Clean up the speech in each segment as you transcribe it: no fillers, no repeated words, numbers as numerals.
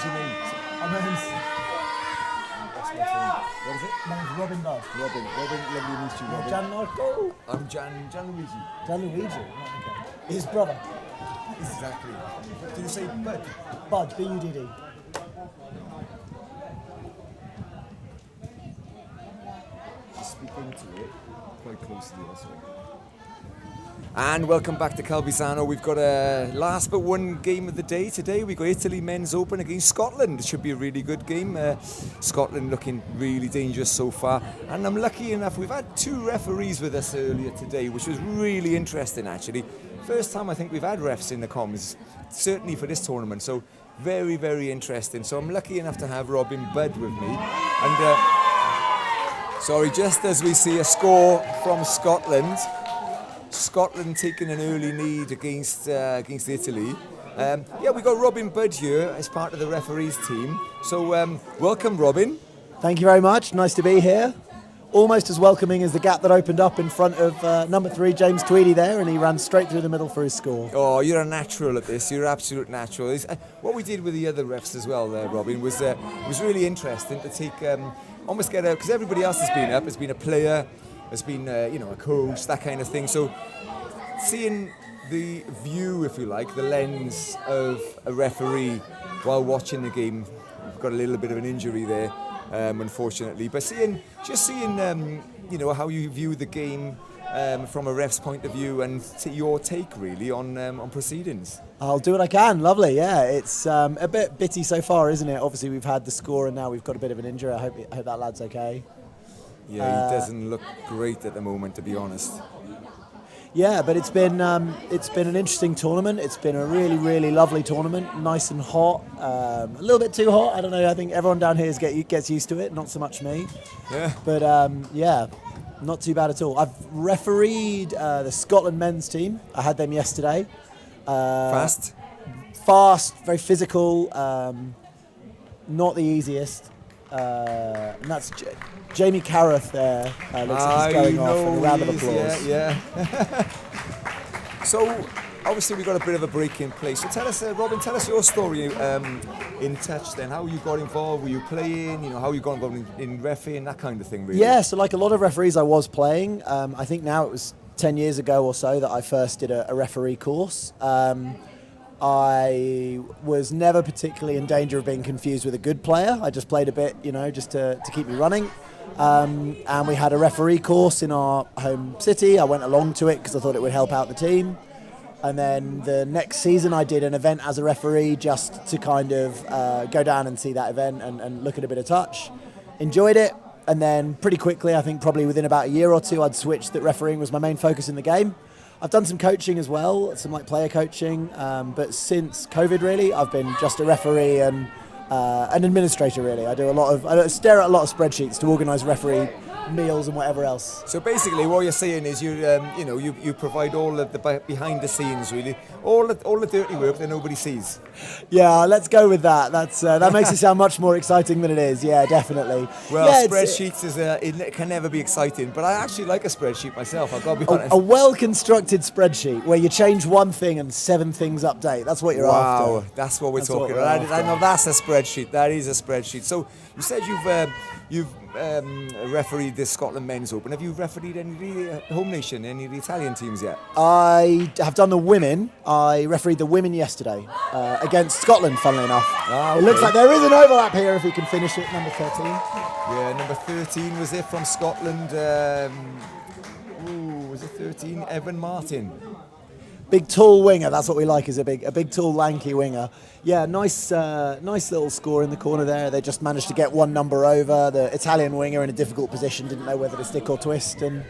was your name? My name's What is it? Robin Budd. Robin, lovely to meet you, Robin. Gianmarco. I'm Gianluigi. Gianluigi. Okay. His brother. Exactly. Did you say Bud? Bud, B-U-D-D. Just speak into it quite closely also. And welcome back to Calvisano. We've got a last but one game of the day today. We've got Italy Men's Open against Scotland. It should be a really good game. Scotland looking really dangerous so far. And I'm lucky enough, we've had two referees with us earlier today, which was really interesting actually. First time I think we've had refs in the comms, certainly for this tournament. So very, very interesting. So I'm lucky enough to have Robin Budd with me. And sorry, just as we see a score from Scotland, Scotland taking an early lead against Italy. We got Robin Budd here as part of the referees team. So welcome, Robin. Thank you very much. Nice to be here. Almost as welcoming as the gap that opened up in front of number 3, James Tweedy there, and he ran straight through the middle for his score. Oh, you're a natural at this. You're an absolute natural. What we did with the other refs as well, Robin, was really interesting to take almost get a, because everybody else has been a player, has been a coach, that kind of thing. So seeing the view, if you like, the lens of a referee while watching the game, we've got a little bit of an injury there, unfortunately. But seeing how you view the game from a ref's point of view and your take really on proceedings. I'll do what I can. Lovely, yeah. It's a bit bitty so far, isn't it? Obviously, we've had the score and now we've got a bit of an injury. I hope that lad's okay. Yeah, he doesn't look great at the moment, to be honest. Yeah, but it's been an interesting tournament. It's been a really, really lovely tournament. Nice and hot. A little bit too hot. I don't know. I think everyone down here gets used to it. Not so much me. Yeah. But not too bad at all. I've refereed the Scotland men's team. I had them yesterday. Fast, very physical. Not the east. And that's Jamie Carruth there. Looks like he's going off, and a round of applause. Yeah. So obviously we got a bit of a break in place. So tell us, Robin, your story in touch then. How you got involved? Were you playing? How you got involved in refereeing, that kind of thing, really? Yeah, so like a lot of referees, I was playing. I think now it was 10 years ago or so that I first did a referee course. I was never particularly in danger of being confused with a good player. I just played a bit, just to keep me running. And we had a referee course in our home city. I went along to it because I thought it would help out the team. And then the next season I did an event as a referee just to kind of go down and see that event and look at a bit of touch. Enjoyed it. And then pretty quickly, I think probably within about a year or two, I'd switched that refereeing was my main focus in the game. I've done some coaching as well, some like player coaching, but since COVID really, I've been just a referee and an administrator really. I stare at a lot of spreadsheets to organise referee meals and whatever else. So basically, what you're saying is you provide all of the behind the scenes, really, all the dirty work that nobody sees. Yeah, let's go with that. That makes it sound much more exciting than it is. Yeah, definitely. Well, spreadsheets it can never be exciting, but I actually like a spreadsheet myself. I've got to be honest. A well-constructed spreadsheet where you change one thing and 7 things update. That's what you're after. Wow, that's what we're talking about. I know that's a spreadsheet. That is a spreadsheet. So you said you've refereed the Scotland Men's Open. Have you refereed any home nation, any of the Italian teams yet? I have done the women. I refereed the women yesterday against Scotland, funnily enough. Okay. It looks like there is an overlap here if he can finish it, number 13. Yeah, number 13 was it from Scotland. Was it 13? Evan Martin. Big tall winger, that's what we like, is a big tall lanky winger. Yeah, nice little score in the corner there. They just managed to get one number over. The Italian winger in a difficult position, didn't know whether to stick or twist, and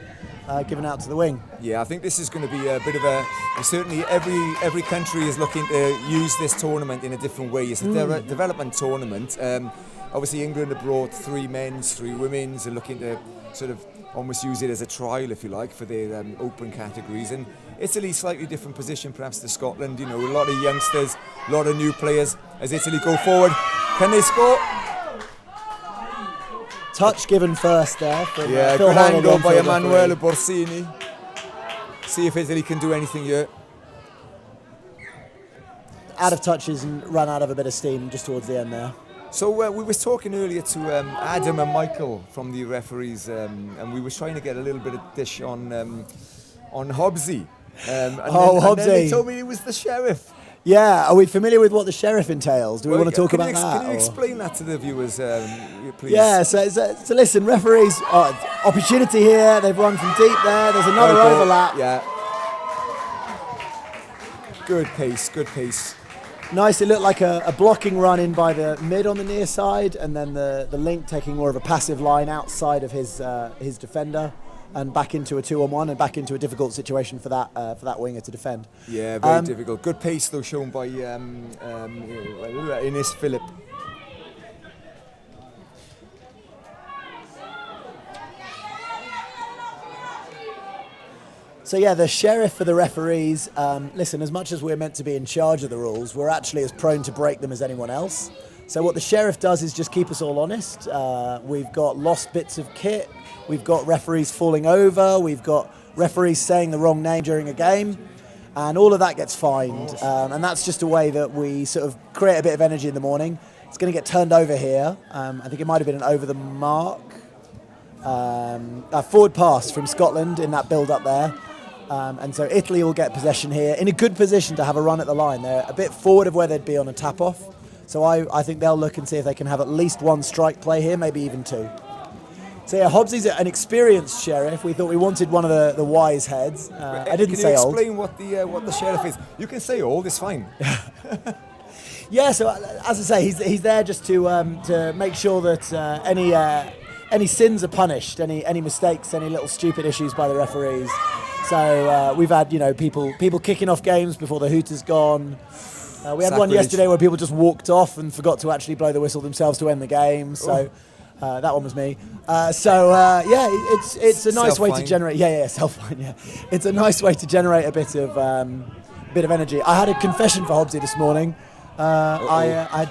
given out to the wing. Yeah, I think this is going to be a bit of certainly every country is looking to use this tournament in a different way. It's a development tournament. Obviously England have brought 3 men's, 3 women's, and looking to sort of almost use it as a trial, if you like, for their open categories. And Italy, slightly different position perhaps to Scotland. A lot of youngsters, a lot of new players. As Italy go forward, can they score? Touch given first there. From, yeah, good angle by Emanuele Borsini. See if Italy can do anything here. out of touches and ran out of a bit of steam just towards the end there. So we was talking earlier to Adam and Michael from the referees, and we was trying to get a little bit of dish on Hobbsy. Hobbsy! And then they told me he was the sheriff. Yeah, are we familiar with what the sheriff entails? Do we want to talk about that? Can you explain that to the viewers, please? Yeah, so listen, referees, opportunity here, they've run from deep there, there's another overlap. Yeah. Good pace. Nice, it looked like a blocking run in by the mid on the near side, and then the link taking more of a passive line outside of his defender, and back into a 2-on-1 and back into a difficult situation for that winger to defend. Yeah, very difficult. Good pace though shown by Innes Philip. So yeah, the sheriff for the referees, listen, as much as we're meant to be in charge of the rules, we're actually as prone to break them as anyone else. So what the sheriff does is just keep us all honest. We've got lost bits of kit, we've got referees falling over, we've got referees saying the wrong name during a game, and all of that gets fined. And that's just a way that we sort of create a bit of energy in the morning. It's going to get turned over here. I think it might have been an over the mark. A forward pass from Scotland in that build-up there. And so Italy will get possession here in a good position to have a run at the line. They're a bit forward of where they'd be on a tap-off. So I think they'll look and see if they can have at least one strike play here, maybe even two. So yeah, Hobbsy's an experienced sheriff. We thought we wanted one of the wise heads. I didn't say old. Can you explain what the sheriff is? You can say old, it's fine. Yeah, so as I say, he's there just to make sure that any sins are punished, any mistakes, any little stupid issues by the referees. So we've had people kicking off games before the hooter's gone. We had one yesterday where people just walked off and forgot to actually blow the whistle themselves to end the game. So that one was me. It's a nice way to generate. Self-fine. Yeah, it's a nice way to generate a bit of energy. I had a confession for Hobbsy this morning. I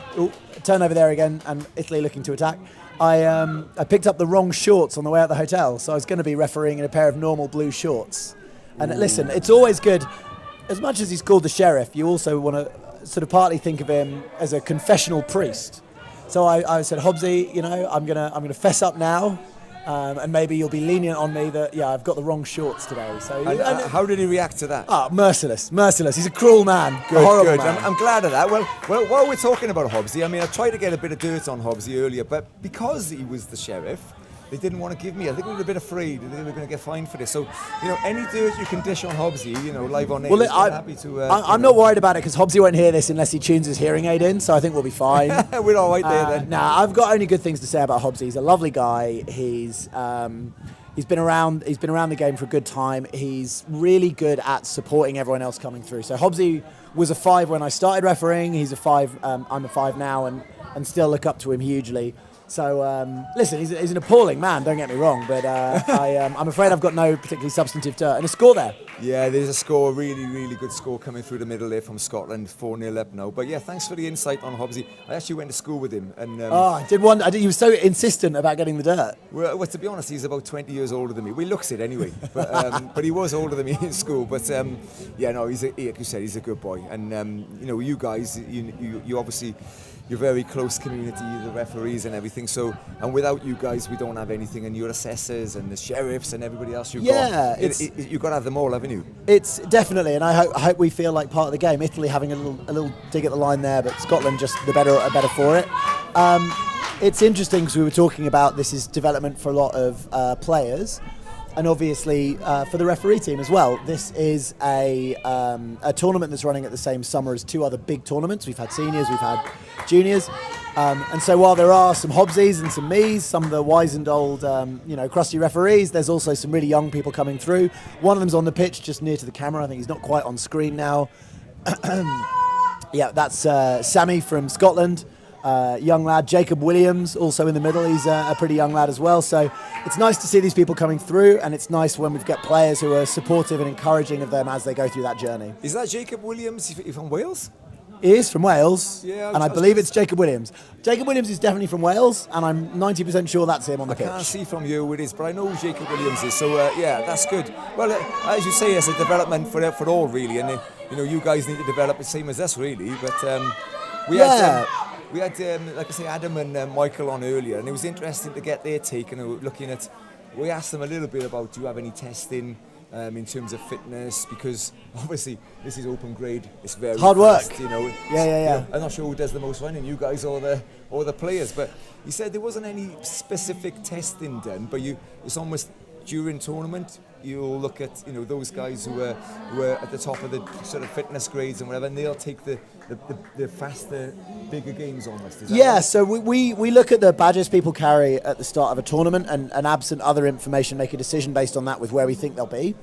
turn over there again, and Italy looking to attack. I picked up the wrong shorts on the way out the hotel, so I was going to be refereeing in a pair of normal blue shorts. And listen, it's always good. As much as he's called the sheriff, you also want to sort of partly think of him as a confessional priest. So I said, Hobbsy, I'm gonna fess up now, and maybe you'll be lenient on me that I've got the wrong shorts today. So how did he react to that? Merciless. He's a cruel man, good, a horrible good. man. I'm glad of that. Well, while we're talking about Hobbsy, I tried to get a bit of dirt on Hobbsy earlier, but because he was the sheriff, they didn't want to give me. I think they were a bit afraid that they were going to get fined for this. So, any dirt you can dish on Hobbsy, live on air, I'm happy to. I'm not worried about it because Hobbsy won't hear this unless he tunes his hearing aid in. So I think we'll be fine. We're all right there then. Nah, I've got only good things to say about Hobbsy. He's a lovely guy. He's been around the game for a good time. He's really good at supporting everyone else coming through. So Hobbsy was a 5 when I started refereeing. He's a 5. I'm a 5 now, and still look up to him hugely. So, listen, he's an appalling man, don't get me wrong, but I'm afraid I've got no particularly substantive dirt. And a score there. Yeah, there's a score, really, really good score coming through the middle there from Scotland, 4-0 up now. But yeah, thanks for the insight on Hobbsy. I actually went to school with him. And I did wonder, he was so insistent about getting the dirt. Well, to be honest, he's about 20 years older than me. Well, he looks it anyway, but he was older than me in school. But like you said, he's a good boy. And, you guys, you obviously... You're very close community, the referees and everything. So, and without you guys, we don't have anything. And your assessors and the sheriffs and everybody else you've got. You've got to have them all, haven't you? It's definitely, and I hope we feel like part of the game. Italy having a little dig at the line there, but Scotland just are better for it. It's interesting because we were talking about this is development for a lot of players. And obviously for the referee team as well. This is a tournament that's running at the same summer as 2 other big tournaments. We've had seniors, we've had juniors. And so while there are some Hobbsies and some me's, some of the wizened old, crusty referees, there's also some really young people coming through. One of them's on the pitch just near to the camera. I think he's not quite on screen now. That's Sammy from Scotland. Young lad, Jacob Williams, also in the middle. He's a pretty young lad as well. So it's nice to see these people coming through, and it's nice when we've got players who are supportive and encouraging of them as they go through that journey. Is that Jacob Williams from Wales? He is from Wales, Yeah, and I believe it's Jacob Williams. Jacob Williams is definitely from Wales, and I'm 90% sure that's him on the pitch. I can't see from you who it is, but I know Jacob Williams is. So yeah, that's good. Well, as you say, it's a development for all really, and you guys need to develop the same as us really. But we had like I say, Adam and Michael on earlier, and it was interesting to get their take. And looking at, we asked them a little bit about, do you have any testing in terms of fitness, because obviously this is open grade, it's very hard fast, work. Yeah. I'm not sure who does the most running, you guys or the players, but he said there wasn't any specific testing done, but it's almost during tournament you'll look at those guys who are at the top of the sort of fitness grades and whatever, and they'll take the faster, bigger games almost. Is that right? So we look at the badges people carry at the start of a tournament, and absent other information, make a decision based on that with where we think they'll be.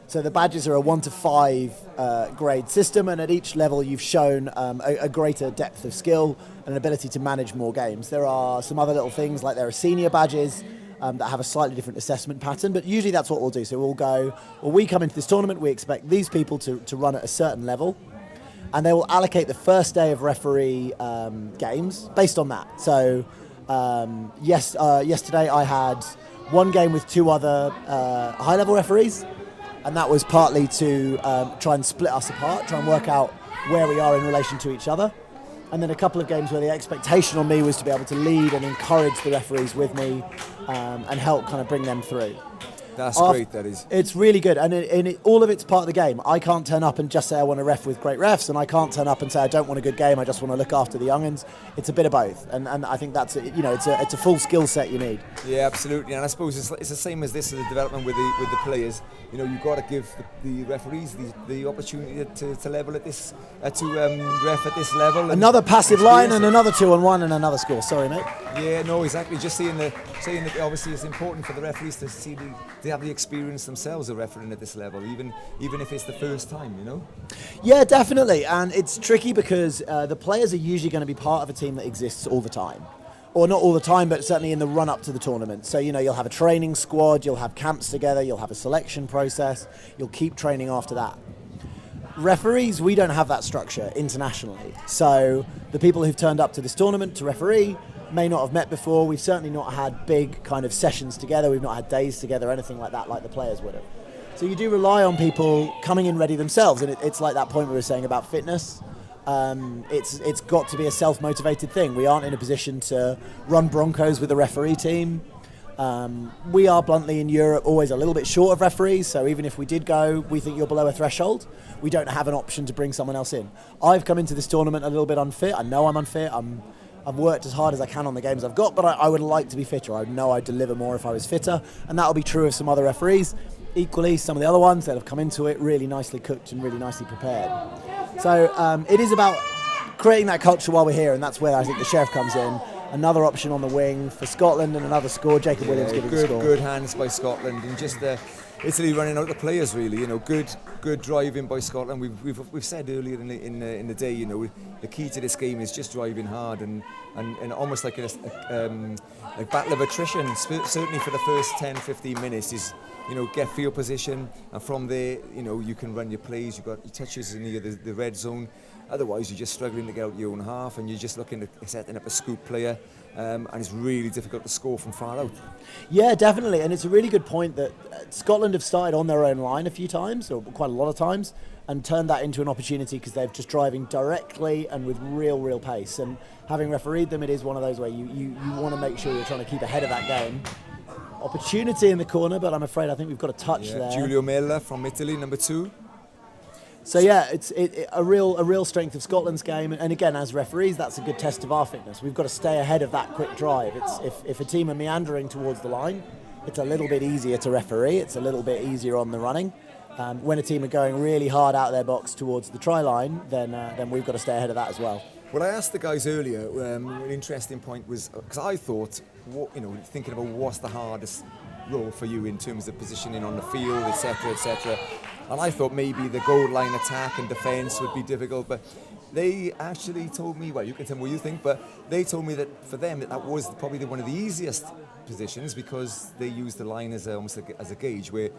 So the badges are a 1 to 5 grade system, and at each level you've shown a greater depth of skill and an ability to manage more games. There are some other little things, like there are senior badges that have a slightly different assessment pattern, but usually that's what we'll do. So we'll go, we come into this tournament, we expect these people to run at a certain level, and they will allocate the first day of referee games based on that. So yesterday I had one game with 2 other high-level referees, and that was partly to try and split us apart, try and work out where we are in relation to each other. And then a couple of games where the expectation on me was to be able to lead and encourage the referees with me and help kind of bring them through. That's great, that is. It's really good, and all of it's part of the game. I can't turn up and just say I want to ref with great refs, and I can't turn up and say I don't want a good game, I just want to look after the young'uns. It's a bit of both, and I think that's it's a full skill set you need. Yeah, absolutely, and I suppose it's the same as this, as the development with the players. You've got to give the referees the opportunity to level at this, to ref at this level. Another passive line and another 2-on-1 and another score. Sorry, mate. Yeah, no, exactly. Just saying that obviously it's important for the referees to see they have the experience themselves of refereeing at this level, even if it's the first time, Yeah, definitely, and it's tricky because the players are usually going to be part of a team that exists all the time. Or not all the time, but certainly in the run-up to the tournament. So, you'll have a training squad, you'll have camps together, you'll have a selection process, you'll keep training after that. Referees, we don't have that structure internationally. So the people who've turned up to this tournament to referee may not have met before. We've certainly not had big kind of sessions together. We've not had days together, anything like that, like the players would have. So you do rely on people coming in ready themselves, and it's like that point we were saying about fitness. It's got to be a self-motivated thing. We aren't in a position to run Broncos with a referee team. We are bluntly in Europe always a little bit short of referees, so even if we did go, we think you're below a threshold, we don't have an option to bring someone else in. I've come into this tournament a little bit unfit. I know I'm unfit. I've worked as hard as I can on the games I've got, but I would like to be fitter. I know I'd deliver more if I was fitter, and that'll be true of some other referees. Equally, some of the other ones that have come into it really nicely cooked and really nicely prepared. So it is about creating that culture while we're here, and that's where I think the Sheriff comes in. Another option on the wing for Scotland, and another score. Jacob Williams giving the score. Good hands by Scotland, and just Italy running out the players really. Good driving by Scotland. We've said earlier in the day, the key to this game is just driving hard and almost like a battle of attrition. Certainly for the first 10-15 minutes is get field position, and from there you can run your plays. You've got your touches near the red zone. Otherwise, you're just struggling to get out your own half, and you're just looking at setting up a scoop player, and it's really difficult to score from far out. Yeah, definitely, and it's a really good point that Scotland have started on their own line a few times, or quite a lot of times, and turned that into an opportunity because they're just driving directly and with real pace. And having refereed them, it is one of those where you want to make sure you're trying to keep ahead of that game. Opportunity in the corner, but I'm afraid I think we've got a touch there. Giulio Mella from Italy, number 2. So yeah, it's a real strength of Scotland's game, and again, as referees, that's a good test of our fitness. We've got to stay ahead of that quick drive. If a team are meandering towards the line, it's a little bit easier to referee. It's a little bit easier on the running. When a team are going really hard out of their box towards the try line, then we've got to stay ahead of that as well. Well, I asked the guys earlier. An interesting point was because I thought, thinking about what's the hardest role for you in terms of positioning on the field, etc. And I thought maybe the goal line attack and defence would be difficult, but they actually told me, well, you can tell me what you think, but they told me that for them that was probably one of the easiest positions because they use the line as almost as a gauge where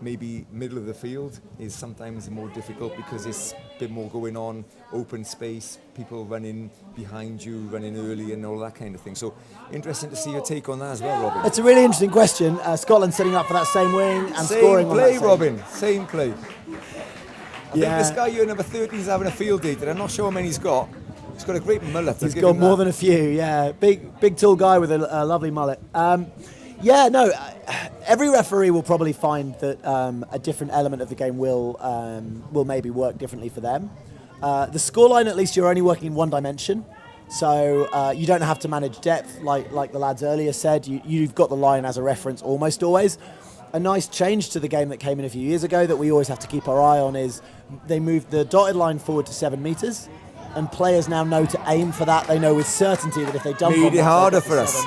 maybe middle of the field is sometimes more difficult because it's a bit more going on, open space, people running behind you, running early and all that kind of thing. So interesting to see your take on that as well, Robin. It's a really interesting question. Scotland setting up for that same wing and scoring on that same play, Robin. Same play. I think this guy here, number 13, is having a field day today. I'm not sure how many he's got. He's got a great mullet. He's got more than a few, yeah. Big tall guy with a lovely mullet. Every referee will probably find that a different element of the game will maybe work differently for them. The scoreline, at least, you're only working in one dimension. So you don't have to manage depth like the lads earlier said. You've got the line as a reference almost always. A nice change to the game that came in a few years ago that we always have to keep our eye on is they moved the dotted line forward to 7 metres, and players now know to aim for that. They know with certainty that if they dump made it harder for us.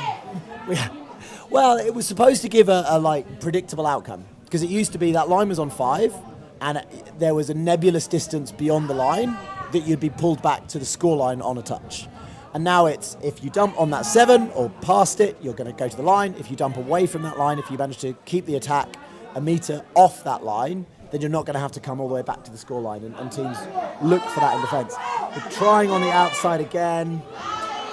Well, it was supposed to give a predictable outcome, because it used to be that line was on 5 and there was a nebulous distance beyond the line that you'd be pulled back to the scoreline on a touch. And now it's, if you dump on that 7 or past it, you're going to go to the line. If you dump away from that line, if you manage to keep the attack a metre off that line, then you're not going to have to come all the way back to the scoreline. And teams look for that in defence. They're trying on the outside again.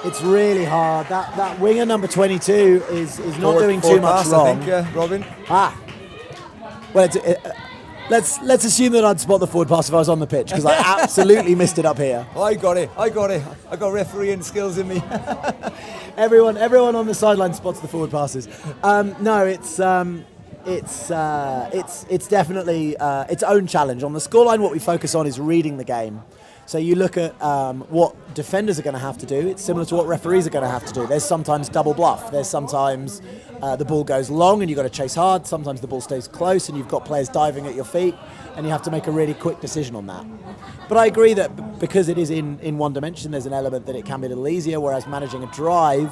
It's really hard. That winger number 22 is not doing too much wrong. I think, Robin. Well, let's assume that I'd spot the forward pass if I was on the pitch, because I absolutely missed it up here. I got it. I got refereeing skills in me. Everyone on the sideline spots the forward passes. It's definitely its own challenge. On the scoreline, what we focus on is reading the game. So you look at what defenders are going to have to do. It's similar to what referees are going to have to do. There's sometimes double bluff. There's sometimes the ball goes long and you've got to chase hard. Sometimes the ball stays close and you've got players diving at your feet, and you have to make a really quick decision on that. But I agree that because it is in one dimension, there's an element that it can be a little easier, whereas managing a drive,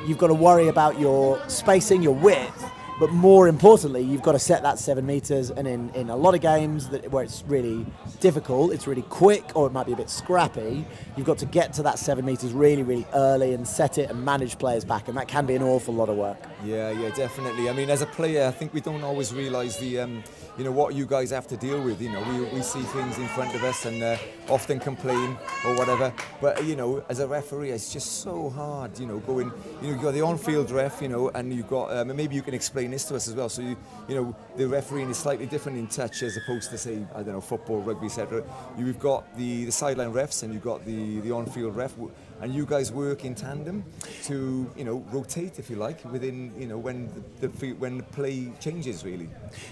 you've got to worry about your spacing, your width, but more importantly, you've got to set that 7 metres, and in a lot of games where it's really difficult, it's really quick, or it might be a bit scrappy, you've got to get to that 7 metres really, really early and set it and manage players back, and that can be an awful lot of work. Yeah, definitely. I mean, as a player, I think we don't always realise the, what you guys have to deal with. We see things in front of us and often complain or whatever. But, as a referee, it's just so hard, going, you've got the on-field ref, and you've got, maybe you can explain this to us as well. So, the refereeing is slightly different in touch as opposed to, say, I don't know, football, rugby, etc. You've got the sideline refs and you've got the on-field ref. And you guys work in tandem to, rotate, if you like, within, when the play changes, really.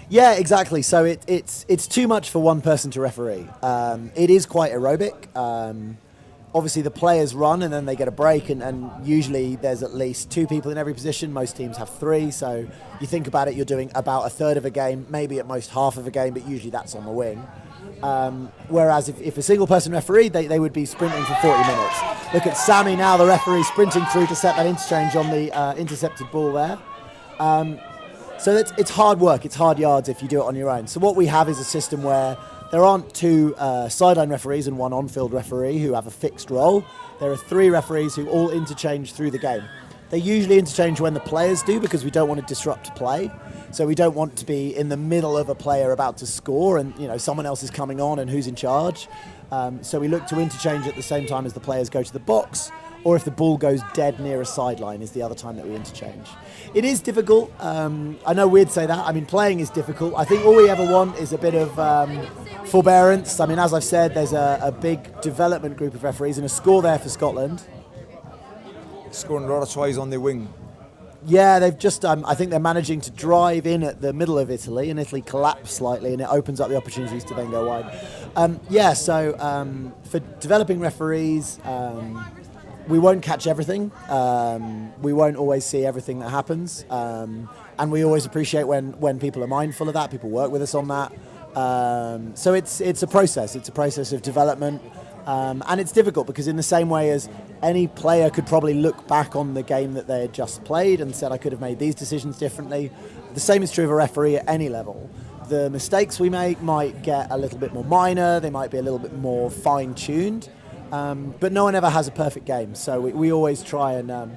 Yeah, exactly. So it's too much for one person to referee. It is quite aerobic. Obviously, the players run and then they get a break, and usually there's at least 2 people in every position. Most teams have 3. So you think about it, you're doing about a third of a game, maybe at most half of a game, but usually that's on the wing. Whereas if a single person refereed, they would be sprinting for 40 minutes. Look at Sammy now, the referee, sprinting through to set that interchange on the intercepted ball there. So it's hard work, it's hard yards if you do it on your own. So what we have is a system where there aren't 2 sideline referees and 1 on-field referee who have a fixed role. There are 3 referees who all interchange through the game. They usually interchange when the players do, because we don't want to disrupt play. So we don't want to be in the middle of a player about to score and someone else is coming on and who's in charge. So we look to interchange at the same time as the players go to the box, or if the ball goes dead near a sideline is the other time that we interchange. It is difficult. I know we'd say that. I mean, playing is difficult. I think all we ever want is a bit of forbearance. I mean, as I've said, there's a big development group of referees and a score there for Scotland. Scoring a lot of tries on their wing. Yeah, they've just, I think they're managing to drive in at the middle of Italy, and Italy collapse slightly, and it opens up the opportunities to then go wide. So for developing referees, we won't catch everything. We won't always see everything that happens. And we always appreciate when people are mindful of that, people work with us on that. So it's a process. It's a process of development. And it's difficult because in the same way as any player could probably look back on the game that they had just played and said, I could have made these decisions differently, the same is true of a referee at any level. The mistakes we make might get a little bit more minor, they might be a little bit more fine-tuned, but no one ever has a perfect game. So we always try and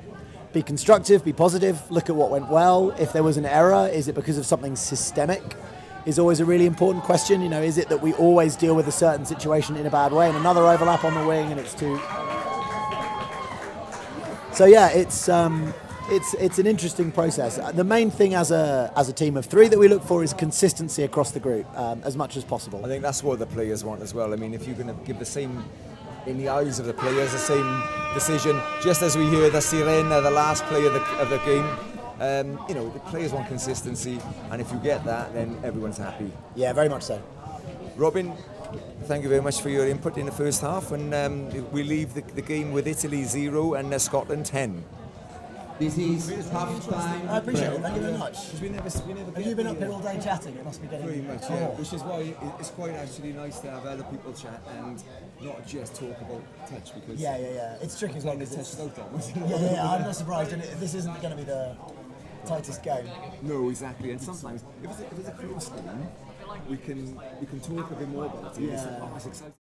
be constructive, be positive, look at what went well. If there was an error, is it because of something systemic? is always a really important question. You know, is it that we always deal with a certain situation in a bad way and another overlap on the wing and it's too... So yeah, it's an interesting process. The main thing as a team of three that we look for is consistency across the group as much as possible. I think that's what the players want as well. I mean, if you're going to give the same, in the eyes of the players, the same decision, just as we hear the sirena, the last play of the game, you know, the players want consistency, and if you get that, then everyone's happy. Yeah, very much so. Robin, thank you very much for your input in the first half, and we leave the game with Italy 0 and Scotland 10. This is half time. I appreciate it. Thank you very much. We never Have you been up here all day chatting? It must be getting... Pretty much, yeah. Which is why it's quite actually nice to have other people chat and not just talk about touch, because Yeah. It's tricky as well. it's touched out almost. Yeah. I'm not surprised. And this isn't going to be the tightest game. No, exactly. And sometimes if it's a close game, we can talk a bit more about it. It's like, oh, it's exciting.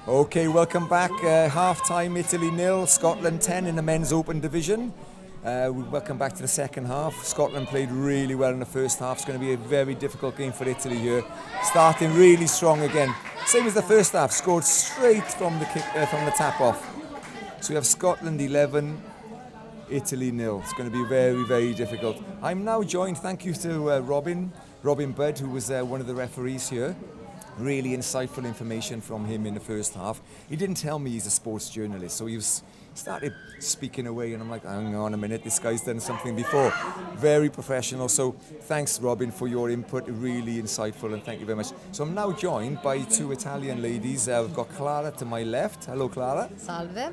Okay, welcome back. Half-time, Italy 0, Scotland 10 in the men's open division. Welcome back to the second half. Scotland played really well in the first half. It's going to be a very difficult game for Italy here. Starting really strong again. Same as the first half, scored straight from the from the tap-off. So we have Scotland 11, Italy 0. It's going to be very, very difficult. I'm now joined, thank you to Robin Budd, who was one of the referees here. Really insightful information from him in the first half. He didn't tell me he's a sports journalist, so he started speaking away, and I'm like, hang on a minute, this guy's done something before. Very professional, so thanks, Robin, for your input, really insightful, and thank you very much. So I'm now joined by two Italian ladies. We've got Clara to my left. Hello, Clara. Salve.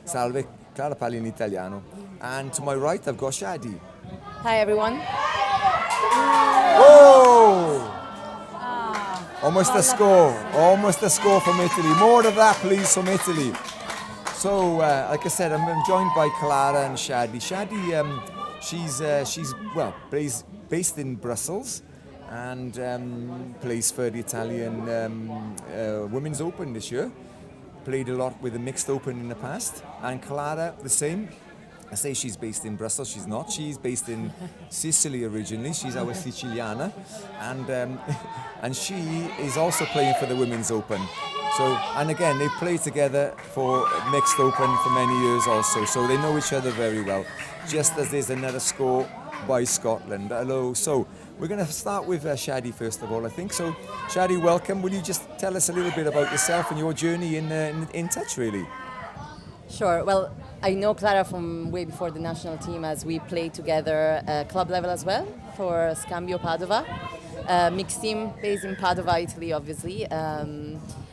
Salve. Clara parli in italiano. And to my right, I've got Shadi. Hi everyone. Whoa! Almost a score from Italy. More of that, please, from Italy. So, like I said, I'm joined by Clara and Shadi. Shadi, she's based in Brussels and plays for the Italian Women's Open this year. Played a lot with the mixed open in the past. And Clara, the same. I say she's based in Brussels, she's not. She's based in Sicily originally. She's our Siciliana. And she is also playing for the Women's Open. So, and again, they've played together for mixed open for many years also. So they know each other very well. Just as there's another score by Scotland. Hello. So we're going to start with Shadi first of all, I think. So Shadi, welcome. Will you just tell us a little bit about yourself and your journey in touch, really? Sure. Well, I know Clara from way before the national team, as we played together club level as well for Scambio Padova. Mixed team based in Padova, Italy, obviously.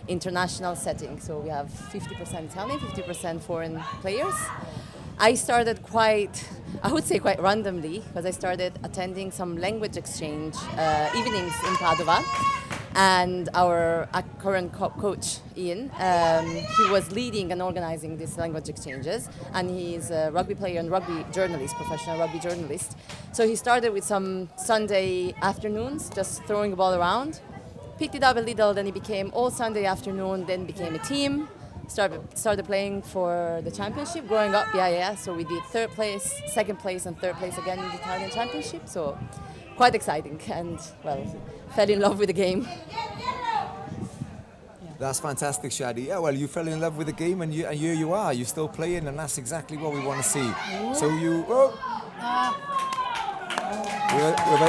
International setting, so we have 50% Italian, 50% foreign players. I started quite randomly, because I started attending some language exchange evenings in Padova. And our current coach, Ian, he was leading and organizing these language exchanges, and he's a rugby player and rugby journalist, professional rugby journalist. So he started with some Sunday afternoons, just throwing the ball around, picked it up a little, then it became all Sunday afternoon, then became a team, started playing for the championship, growing up, yeah. So we did third place, second place, and third place again in the Italian championship, so quite exciting, and well, fell in love with the game. That's fantastic, Shadi. Yeah, well, you fell in love with the game, and here you are. You're still playing, and that's exactly what we want to see. So you...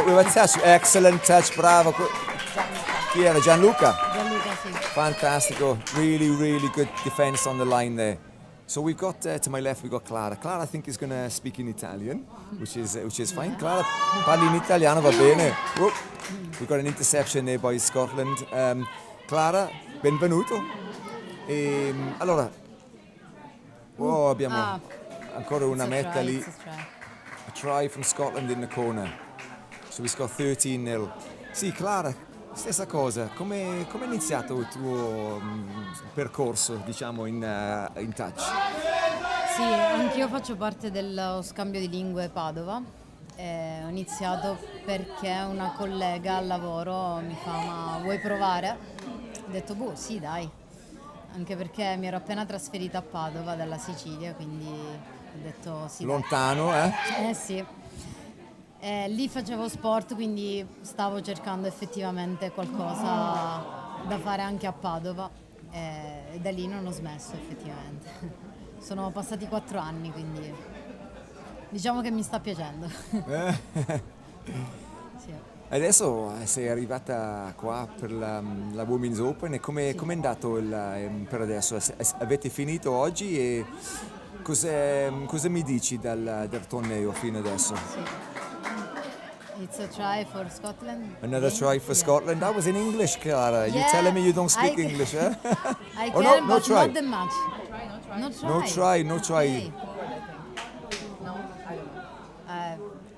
With a touch, excellent touch, bravo. Chi era? Gianluca? Gianluca, sì. Fantastico. Really, really good defense on the line there. So we've got, to my left, we've got Clara. Clara, I think, is going to speak in Italian, which is fine. Clara, parli in italiano, va bene. We've got an interception there by Scotland. Clara, benvenuto. Allora, abbiamo ancora una meta lì. A try from Scotland in the corner. So we score 13-0. Sì, Clara, stessa cosa. Come è iniziato il tuo percorso, diciamo, in touch? Sì, anch'io faccio parte dello scambio di lingue Padova. Ho iniziato perché una collega al lavoro mi fa: ma vuoi provare? Ho detto sì, dai. Anche perché mi ero appena trasferita a Padova dalla Sicilia, quindi ho detto sì. Lontano, eh? Sì. Lì facevo sport, quindi stavo cercando effettivamente qualcosa da fare anche a Padova, e da lì non ho smesso effettivamente. Sono passati 4 anni, quindi diciamo che mi sta piacendo. Sì. Adesso sei arrivata qua per la Women's Open, e come è andato per adesso? Avete finito oggi, e cosa mi dici dal torneo fino adesso? Sì. It's a try for Scotland. Another try for Scotland. That was in English, Clara. Yeah, You're telling me you don't speak English, eh? I Oh, can, no but try. not that much. No try. Okay.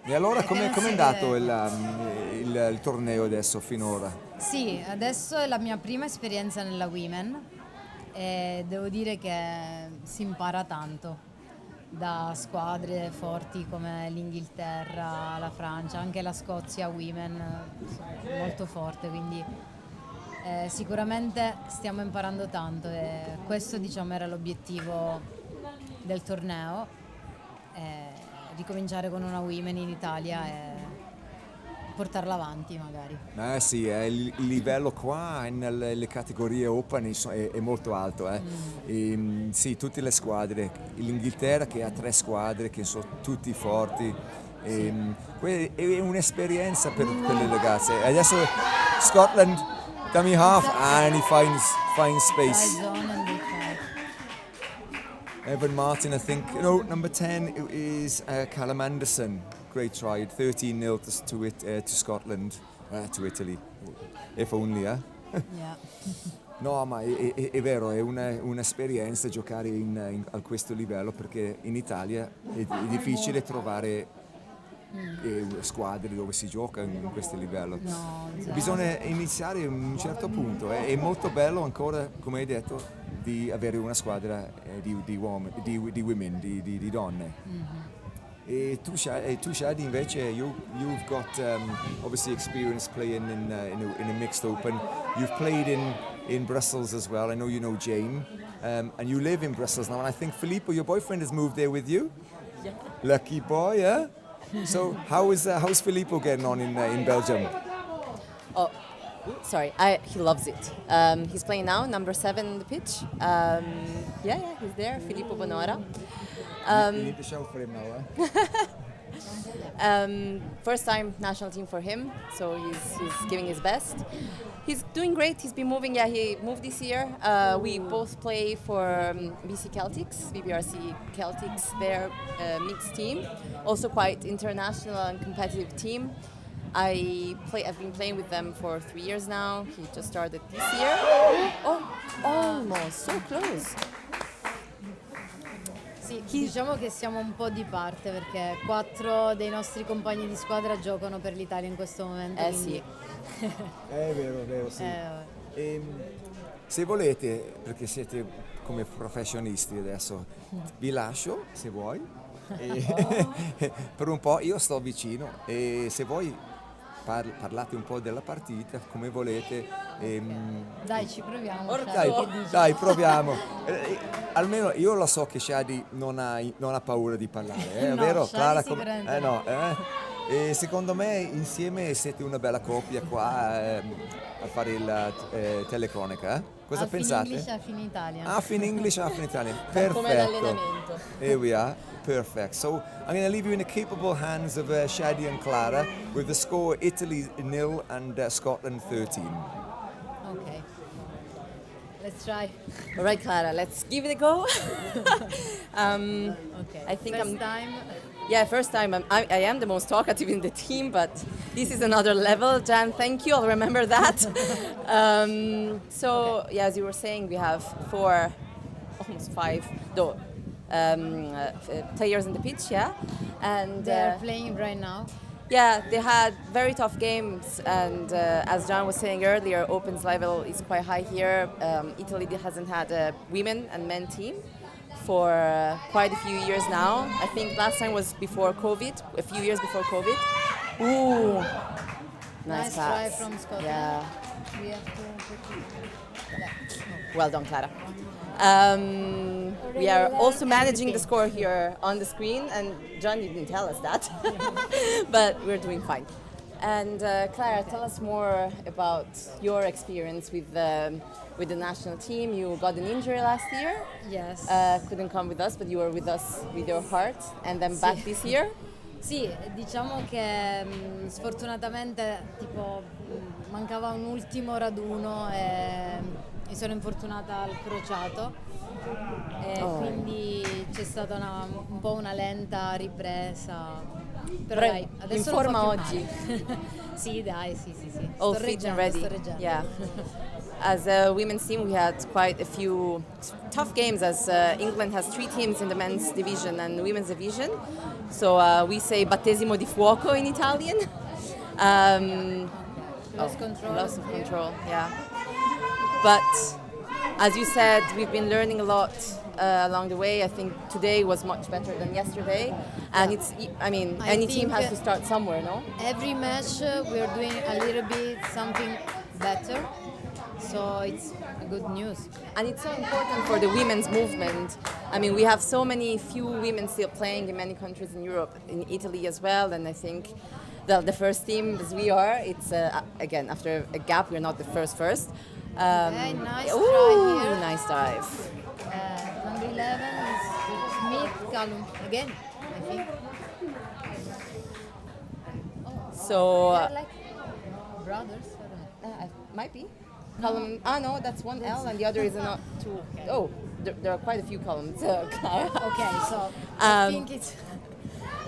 E allora come è andato essere- il torneo adesso finora? Sì, adesso è la mia prima esperienza nella Women e devo dire che si impara tanto da squadre forti come l'Inghilterra, la Francia, anche la Scozia Women, molto forte, quindi Sicuramente stiamo imparando tanto e questo diciamo era l'obiettivo del torneo, ricominciare con una women in Italia e portarla avanti magari. Sì, il livello qua nelle categorie Open è molto alto. Sì, tutte le squadre, l'Inghilterra che ha 3 squadre che sono tutti forti. È un'esperienza per le ragazze. Adesso Scotland, dummy half, and he finds space. Try zone and they try. Evan Martin, I think. No, number 10 is Callum Anderson. Great try, 13-0 to Scotland, to Italy. If only, Yeah. No, ma è vero, è un'esperienza giocare a questo livello, perché in Italia è difficile trovare squadre dove si gioca in questo livello. No, esatto. Bisogna iniziare a un certo punto. È molto bello ancora, come hai detto, di avere una squadra di women, di donne. E tu Shadi, invece, you've got obviously experience playing in a mixed open. You've played in Brussels as well. I know you know Jane, and you live in Brussels now. And I think Filippo, your boyfriend, has moved there with you. Yeah. Lucky boy, yeah. So how's Filippo getting on in Belgium? Oh, sorry, he loves it. He's playing now, number 7 in the pitch. Yeah, he's there, Filippo Bonora. You need to shout for him now, First time national team for him, so he's giving his best. He's doing great. He's been moving. Yeah, he moved this year. We both play for BC Celtics, BBRC Celtics. Their mixed team, also quite international and competitive team. I've been playing with them for 3 years now. He just started this year. Oh, almost so close. Sì, diciamo che siamo un po' di parte perché 4 dei nostri compagni di squadra giocano per l'Italia in questo momento. Sì. È vero, sì. Se volete, perché siete come professionisti adesso, vi lascio se vuoi. Per un po' io sto vicino, e se vuoi parlate un po' della partita come volete. Dai, ci proviamo. Dai, proviamo. Almeno io lo so che Shadi non ha paura di parlare, è No, vero? Shadi Clara, sicuramente no. E secondo me insieme siete una bella coppia qua a fare la telecronaca. Cosa pensate? Half in English, half in Italian. Half in English, half in Italian. Come Perfetto. l'allenamento. Here we are. Perfect. So I'm going to leave you in the capable hands of Shadi and Clara with the score Italy 0 and Scotland 13. Ok. Let's try. All right, Clara, let's give it a go. Ok. I think First time. Yeah, first time. I am the most talkative in the team, but this is another level. Jan, thank you. I'll remember that. Yeah, as you were saying, we have 4, almost 5, players in the pitch, yeah, and They are playing right now. yeah, they had very tough games, and as John was saying earlier, Open's level is quite high here. Italy hasn't had a women and men team for quite a few years now. I think last time was before COVID, a few years before COVID. Ooh, nice Nice try pass. from Scotland. Yeah, We have to well done, Clara. We are also managing the score here on the screen, and John didn't tell us that, but we're doing fine. And Clara, tell us more about your experience with the national team. You got an injury last year, Yes. couldn't come with us, but you were with us with your heart, and then back this year. Sì, diciamo che sfortunatamente mancava un ultimo raduno e mi sono infortunata al crociato e quindi c'è stata un po' una lenta ripresa. Però Però dai, adesso in non fa forma più oggi? male. Sì, dai, sì. All Sto fit and reggendo, ready. sto reggendo. Yeah. As a women's team, we had quite a few tough games, as England has 3 teams in the men's division and women's division. So we say battesimo di fuoco in Italian. Lost control. Loss of control, yeah. But as you said, we've been learning a lot along the way. I think today was much better than yesterday. And any team has to start somewhere, no? Every match we are doing a little bit something better. So it's good news. And it's so important for the women's movement. I mean, we have so many few women still playing in many countries in Europe, in Italy as well. And I think the first team, as we are, it's again after a gap, we're not the first. Okay, nice ooh, try here. nice dive. Number 11 is Smith Callum again, I think. So They're like brothers. I don't know. might be. Column. No, that's one L, and the other is not two. Oh, there are quite a few columns. Okay, so I think it's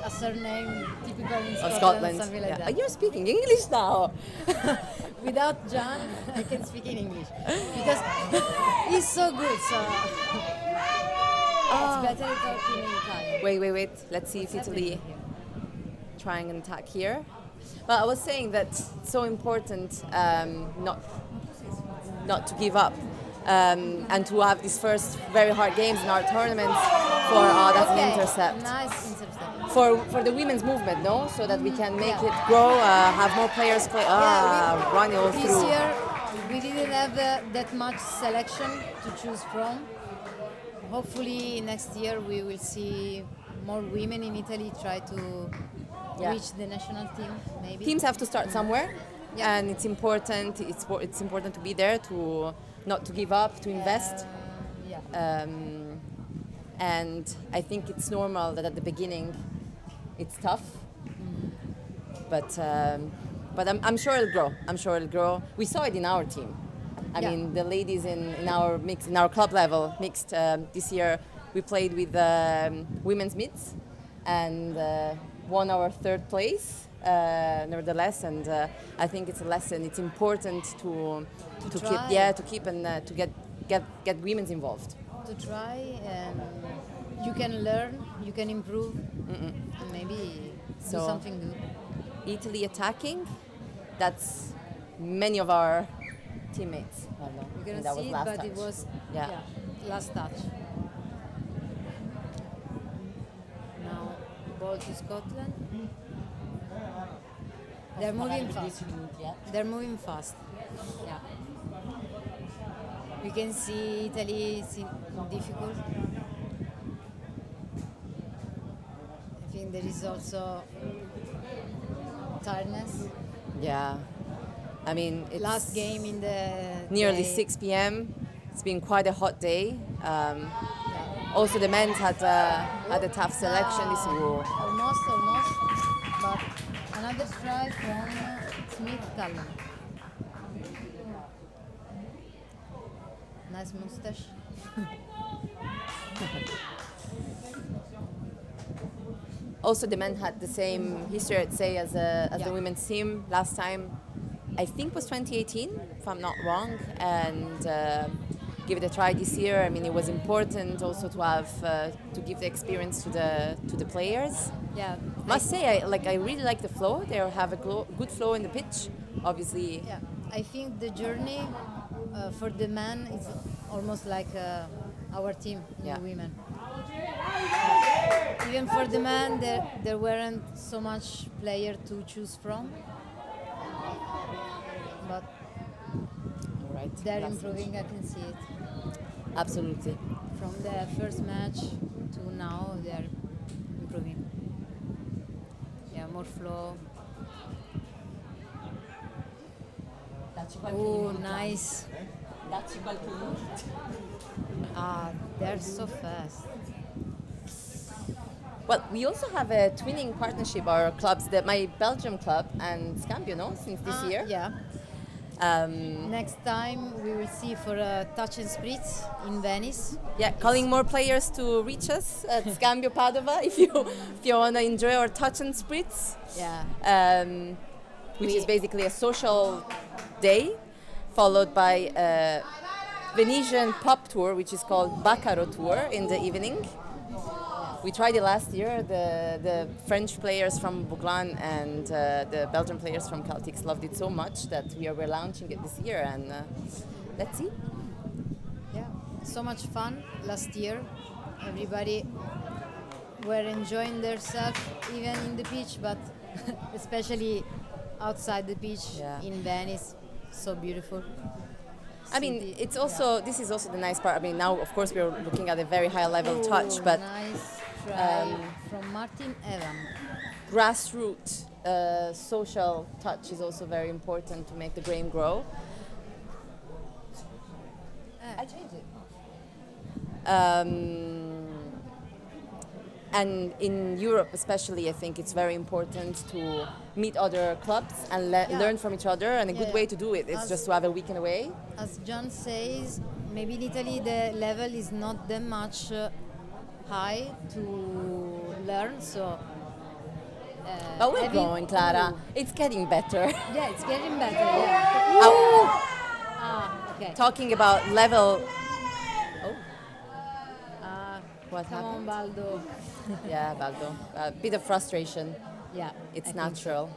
a surname typical in Of Scotland, Scotland. something like Yeah. that. You're speaking English now. Without John, I can speak in English because he's so good. So it's better to talk in Italian. Wait. Let's see if What's Italy happening here? trying an attack here. Well, I was saying that it's so important not to give up and to have these first very hard games in our tournaments for that's an intercept. Nice intercept. For the women's movement, no, so that we can make it grow, have more players play. Running all This through. year we didn't have that much selection to choose from. Hopefully next year we will see more women in Italy try to reach the national team. Maybe Teams have to start somewhere, Yeah. and it's important. It's important to be there, to not to give up, to invest. yeah. And I think it's normal that at the beginning it's tough, but I'm sure it'll grow. I'm sure it'll grow. We saw it in our team. I Yeah. mean, the ladies in our club level mixed this year. We played with women's mids and won our third place. Nevertheless, and I think it's a lesson. It's important to try. keep and to get women's involved. To try and you can learn, you can improve, and maybe do So- something good. Italy attacking, that's many of our teammates. Well, no, We're gonna that was see it, last but touch. it was Yeah. last touch. Now ball to Scotland. They're moving fast. They're moving fast. Yeah. You can see Italy is difficult. I think there is also tiredness. Yeah, I mean, it's Last game in the nearly day. 6 p.m. It's been quite a hot day. Yeah. Also, the men's had a tough selection. This Almost, but another try from Smith Callum. Nice mustache. Also, the men had the same history, I'd say, as Yeah. the women's team. Last time, I think, was 2018, if I'm not wrong, and give it a try this year. I mean, it was important also to have to give the experience to the players. Yeah. Must say, I really like the flow. They have a good flow in the pitch. Obviously, Yeah. I think the journey for the men is almost like our team, Yeah. the women. Even for the men, there weren't so much player to choose from. But right. they're Last improving, I can see it. match. Absolutely. From the first match to now, they're improving. Yeah, more flow. Oh, nice. They're so fast. Well, we also have a twinning partnership, our clubs, my Belgium club and Scambio, no, since this year. Yeah. Next time we will see for a touch and spritz in Venice. Yeah, calling more players to reach us at Scambio Padova if you want to enjoy our touch and spritz, Yeah. which is basically a social day followed by a Venetian pop tour, which is called Baccaro tour in the evening. We tried it last year. The French players from Bouglan and the Belgian players from Celtics loved it so much that we are relaunching it this year, and let's see. Yeah. So much fun last year. Everybody were enjoying themselves even in the beach, but especially outside the beach Yeah. in Venice. So beautiful. I mean, City, it's also this is also the nice part. I mean, now of course we're looking at a very high level touch, but nice try from Martin Evan. grassroots social touch is also very important to make the brain grow. I changed it. And in Europe especially, I think it's very important to meet other clubs and learn from each other, and a good way to do it is just to have a weekend away. As John says, maybe in Italy the level is not that much high to learn, so But we're growing, Clara. It's getting better. Yeah, it's getting better. Yeah. Okay. Talking about level. What Come happened? on, Baldo. Yeah, Baldo. A bit of frustration. Yeah. It's I think natural.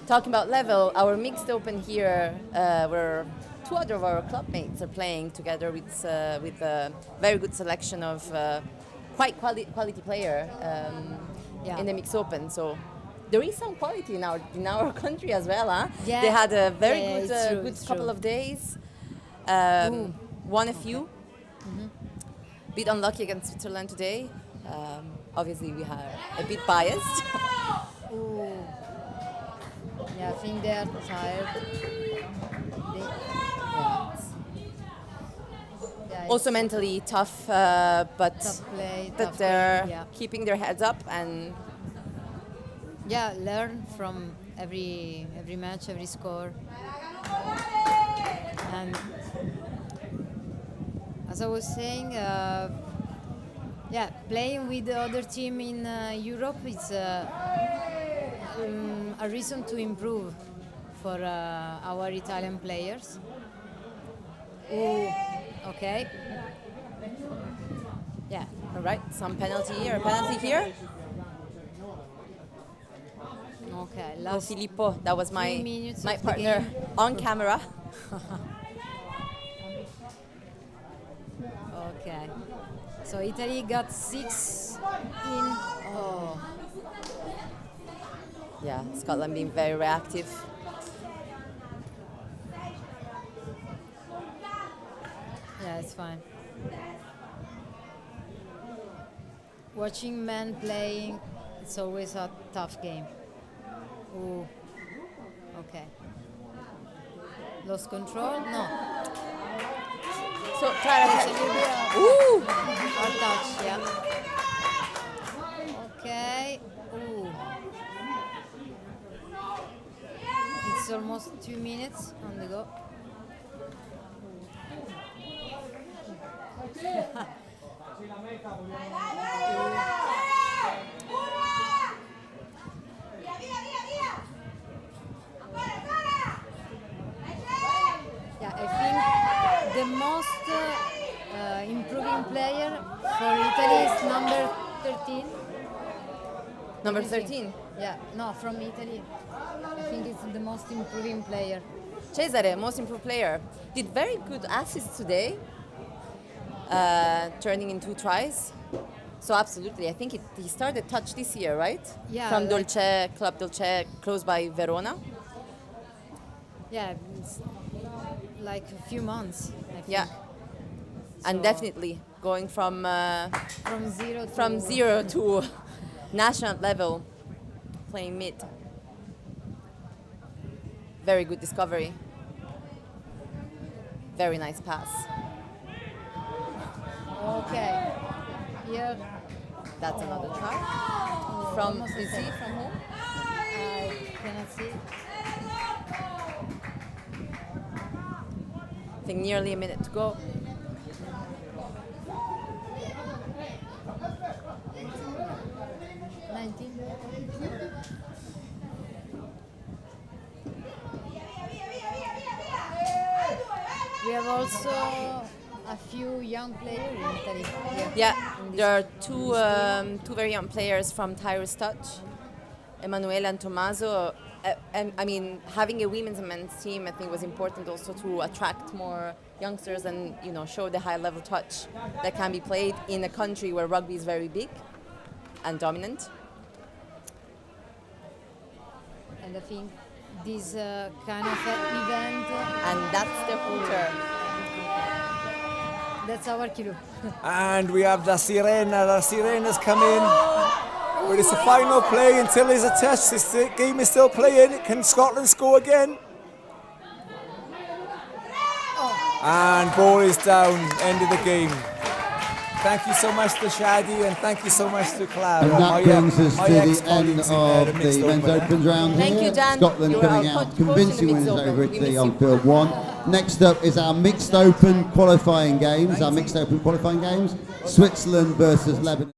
Talking about level, our mixed open here, where two other of our club mates are playing together with a very good selection of quite quality player in the mixed open. So there is some quality in our country as well, huh? Yeah. They had a very it's good true, good it's couple true. of days. Won a few. Bit unlucky against Switzerland today. Obviously, we are a bit biased. Ooh. Yeah, I think they are tired. Yeah, Also mentally tough, but tough play, that tough they're game, yeah. keeping their heads up and learn from every match, every score. And as I was saying, playing with the other team in Europe is a reason to improve for our Italian players. Ooh, okay. Yeah. all right, some penalty here, penalty here. Okay. Oh, Last Filippo, that was 3 my minutes my of the partner game. on camera. Okay. So Italy got 6 in. Oh. Yeah, Scotland being very reactive. Yeah, it's fine. Watching men playing, it's always a tough game. Ooh. Okay. Lost control? No. So Clara, It's a little bit ooh, hard touch, yeah. Okay. Ooh. It's almost 2 minutes on the go. Yeah, I think the most improving player for Italy is number 13. number 13. Yeah, no, from Italy. I think it's the most improving player. Cesare, most improved player, did very good assists today, turning in 2 tries. So absolutely, I think he started touch this year, right? Yeah, From like- Dolce, Club Dolce, close by Verona. Yeah, it's like a few months, I think. Yeah, and So- definitely going from From zero to national level, playing mid. Very good discovery. Very nice pass. Okay. Here, That's another try. From almost is the he same. from whom? I cannot see. I think nearly a minute to go. We have also a few young players in Italy. Here. Yeah, there are two very young players from Tyrus Touch, Emanuele and Tommaso. And I mean, having a women's and men's team, I think, was important also to attract more youngsters and show the high level touch that can be played in a country where rugby is very big and dominant. And I think this kind of event. And that's the hooter. That's our kilo. And we have the Sirena. The Sirena's come in. But it's a final play until there's a test. This game is still playing. Can Scotland score again? And ball is down. End of the game. Thank you so much to Shadi and thank you so much to Clara. And that brings us to the end ex-colleagues in of the the mixed men's open. opens round Thank here. you, Dan. Scotland You were coming our out coach in the convincing mixed winners open. over We Italy miss on you. field one. Next up is our mixed open qualifying games. Switzerland versus Lebanon.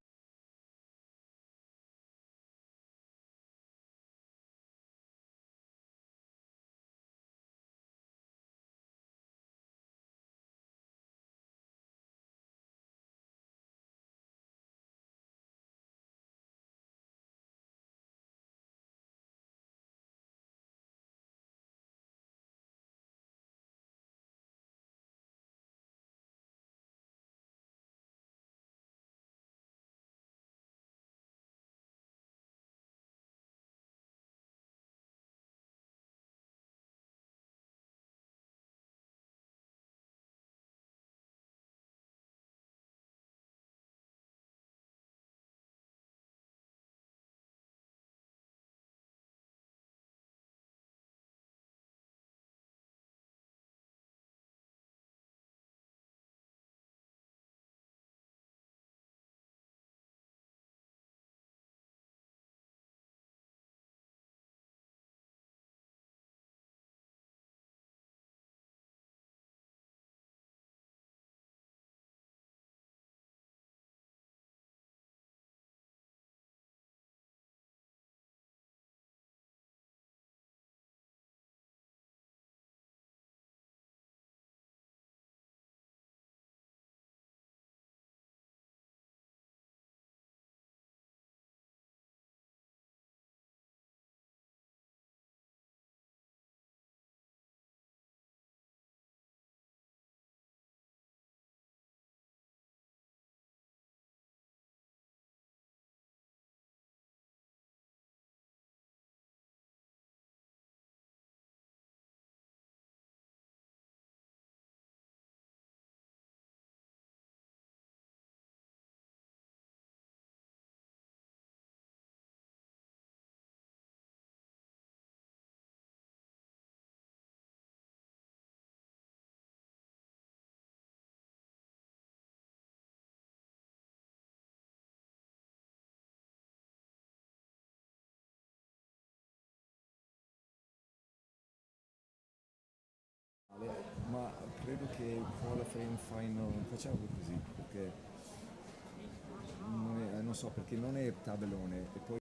Ma credo che il qualifying final facciamo così perché non so perché non è tabellone e poi